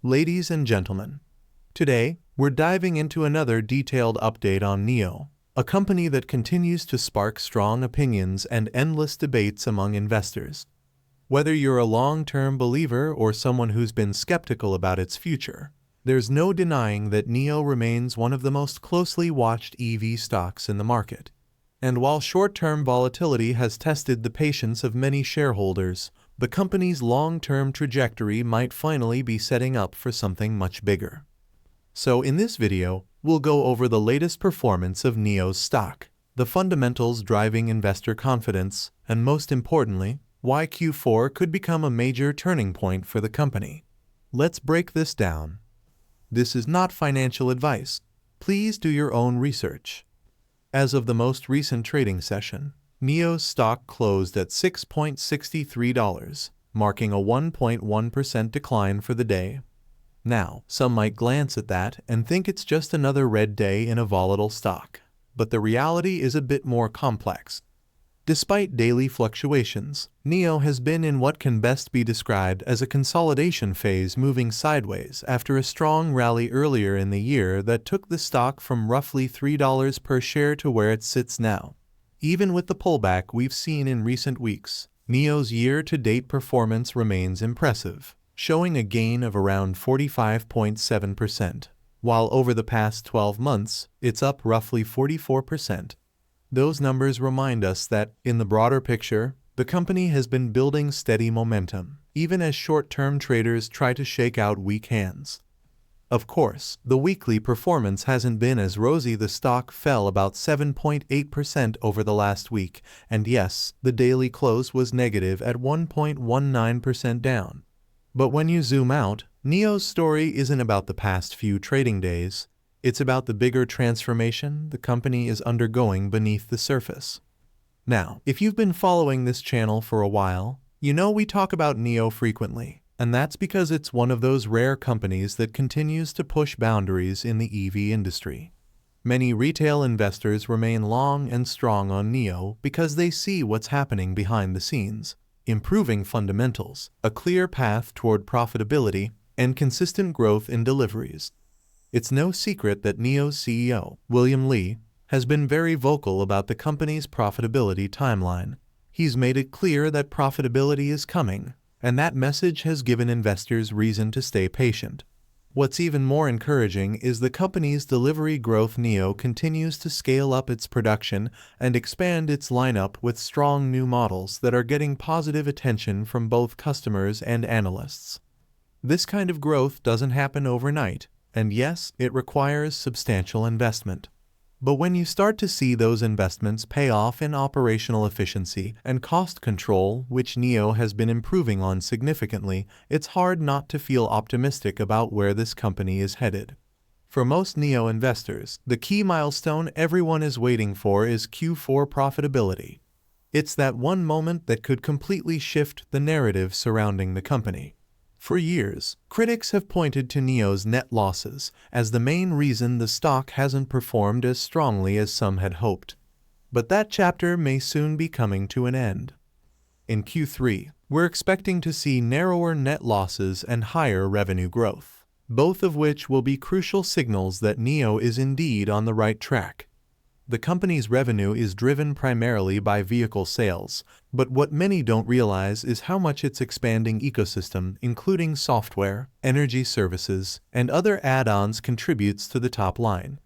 Ladies and gentlemen, today we're diving into another detailed update on NIO, a company that continues to spark strong opinions and endless debates among investors. Whether you're a long-term believer or someone who's been skeptical about its future, there's no denying that NIO remains one of the most closely watched EV stocks in the market. And while short-term volatility has tested the patience of many shareholders, the company's long-term trajectory might finally be setting up for something much bigger. So in this video, we'll go over the latest performance of NIO's stock, the fundamentals driving investor confidence, and most importantly, why Q4 could become a major turning point for the company. Let's break this down. This is not financial advice. Please do your own research. As of the most recent trading session, NIO's stock closed at $6.63, marking a 1.1% decline for the day. Now, some might glance at that and think it's just another red day in a volatile stock, but the reality is a bit more complex. Despite daily fluctuations, NIO has been in what can best be described as a consolidation phase, moving sideways after a strong rally earlier in the year that took the stock from roughly $3 per share to where it sits now. Even with the pullback we've seen in recent weeks, NIO's year-to-date performance remains impressive, showing a gain of around 45.7%, while over the past 12 months, it's up roughly 44%. Those numbers remind us that, in the broader picture, the company has been building steady momentum, even as short-term traders try to shake out weak hands. Of course, the weekly performance hasn't been as rosy. The stock fell about 7.8% over the last week, and yes, the daily close was negative at 1.19% down. But when you zoom out, NIO's story isn't about the past few trading days. It's about the bigger transformation the company is undergoing beneath the surface. Now, if you've been following this channel for a while, you know we talk about NIO frequently, and that's because it's one of those rare companies that continues to push boundaries in the EV industry. Many retail investors remain long and strong on NIO because they see what's happening behind the scenes: improving fundamentals, a clear path toward profitability, and consistent growth in deliveries. It's no secret that NIO's CEO, William Li, has been very vocal about the company's profitability timeline. He's made it clear that profitability is coming, and that message has given investors reason to stay patient. What's even more encouraging is the company's delivery growth. NIO continues to scale up its production and expand its lineup with strong new models that are getting positive attention from both customers and analysts. This kind of growth doesn't happen overnight, and yes, it requires substantial investment. But when you start to see those investments pay off in operational efficiency and cost control, which NIO has been improving on significantly, it's hard not to feel optimistic about where this company is headed. For most NIO investors, the key milestone everyone is waiting for is Q4 profitability. It's that one moment that could completely shift the narrative surrounding the company. For years, critics have pointed to NIO's net losses as the main reason the stock hasn't performed as strongly as some had hoped. But that chapter may soon be coming to an end. In Q3, we're expecting to see narrower net losses and higher revenue growth, both of which will be crucial signals that NIO is indeed on the right track. The company's revenue is driven primarily by vehicle sales, but what many don't realize is how much its expanding ecosystem, including software, energy services, and other add-ons, contributes to the top line.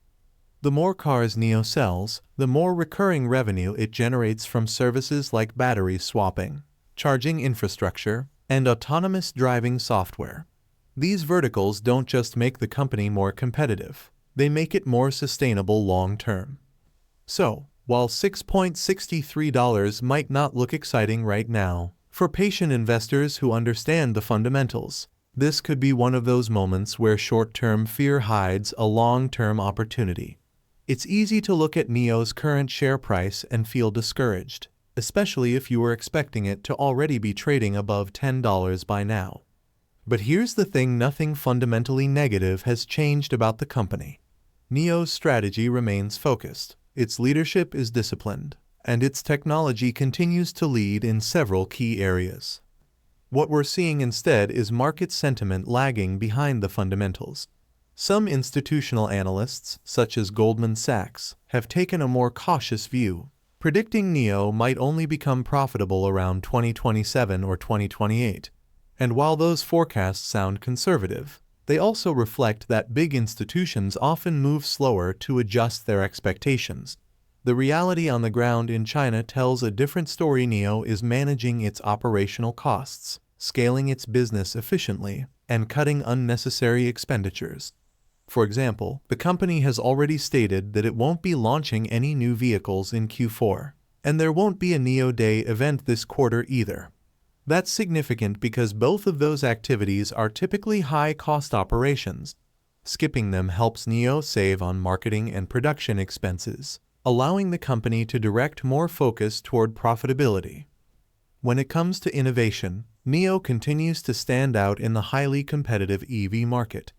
The more cars NIO sells, the more recurring revenue it generates from services like battery swapping, charging infrastructure, and autonomous driving software. These verticals don't just make the company more competitive, they make it more sustainable long-term. So, while $6.63 might not look exciting right now, for patient investors who understand the fundamentals, this could be one of those moments where short-term fear hides a long-term opportunity. It's easy to look at NIO's current share price and feel discouraged, especially if you were expecting it to already be trading above $10 by now. But here's the thing: nothing fundamentally negative has changed about the company. NIO's strategy remains focused. Its leadership is disciplined, and its technology continues to lead in several key areas. What we're seeing instead is market sentiment lagging behind the fundamentals. Some institutional analysts, such as Goldman Sachs, have taken a more cautious view, predicting NIO might only become profitable around 2027 or 2028. And while those forecasts sound conservative, they also reflect that big institutions often move slower to adjust their expectations. The reality on the ground in China tells a different story. NIO is managing its operational costs, scaling its business efficiently, and cutting unnecessary expenditures. For example, the company has already stated that it won't be launching any new vehicles in Q4, and there won't be a NIO Day event this quarter either. That's significant because both of those activities are typically high-cost operations. Skipping them helps NIO save on marketing and production expenses, allowing the company to direct more focus toward profitability. When it comes to innovation, NIO continues to stand out in the highly competitive EV market.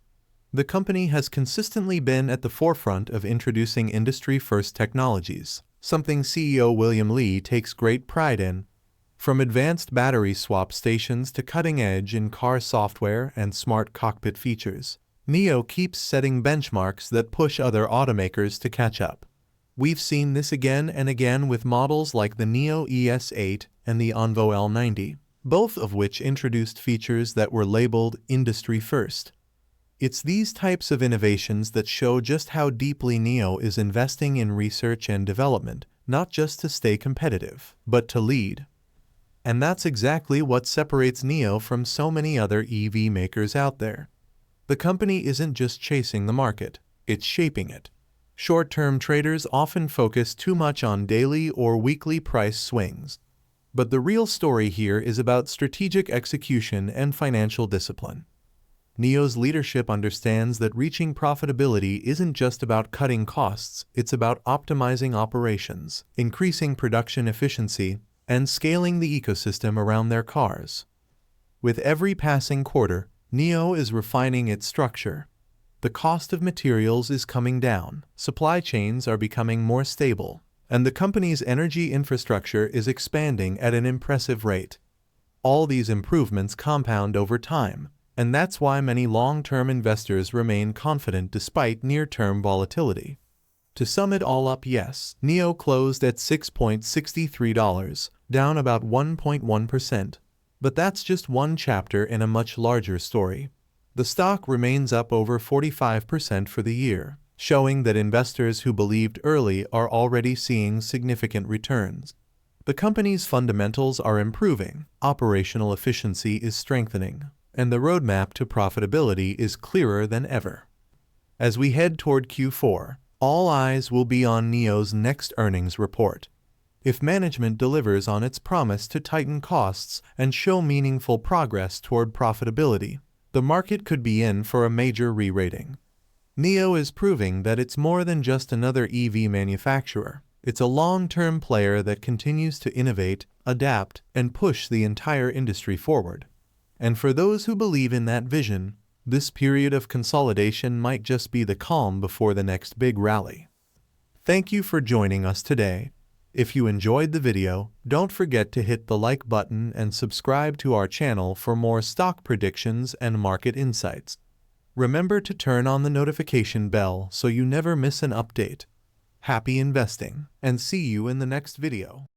The company has consistently been at the forefront of introducing industry-first technologies, something CEO William Li takes great pride in. From advanced battery swap stations to cutting-edge in-car software and smart cockpit features, NIO keeps setting benchmarks that push other automakers to catch up. We've seen this again and again with models like the NIO ES8 and the Onvo L90, both of which introduced features that were labeled industry first. It's these types of innovations that show just how deeply NIO is investing in research and development, not just to stay competitive, but to lead. And that's exactly what separates NIO from so many other EV makers out there. The company isn't just chasing the market, it's shaping it. Short-term traders often focus too much on daily or weekly price swings. But the real story here is about strategic execution and financial discipline. NIO's leadership understands that reaching profitability isn't just about cutting costs, it's about optimizing operations, increasing production efficiency, and scaling the ecosystem around their cars. With every passing quarter, NIO is refining its structure. The cost of materials is coming down, supply chains are becoming more stable, and the company's energy infrastructure is expanding at an impressive rate. All these improvements compound over time, and that's why many long-term investors remain confident despite near-term volatility. To sum it all up, yes, NIO closed at $6.63, down about 1.1%. But that's just one chapter in a much larger story. The stock remains up over 45% for the year, showing that investors who believed early are already seeing significant returns. The company's fundamentals are improving, operational efficiency is strengthening, and the roadmap to profitability is clearer than ever. As we head toward Q4, all eyes will be on NIO's next earnings report. If management delivers on its promise to tighten costs and show meaningful progress toward profitability, the market could be in for a major re-rating. NIO is proving that it's more than just another EV manufacturer. It's a long-term player that continues to innovate, adapt, and push the entire industry forward. And for those who believe in that vision, this period of consolidation might just be the calm before the next big rally. Thank you for joining us today. If you enjoyed the video, don't forget to hit the like button and subscribe to our channel for more stock predictions and market insights. Remember to turn on the notification bell so you never miss an update. Happy investing, and see you in the next video.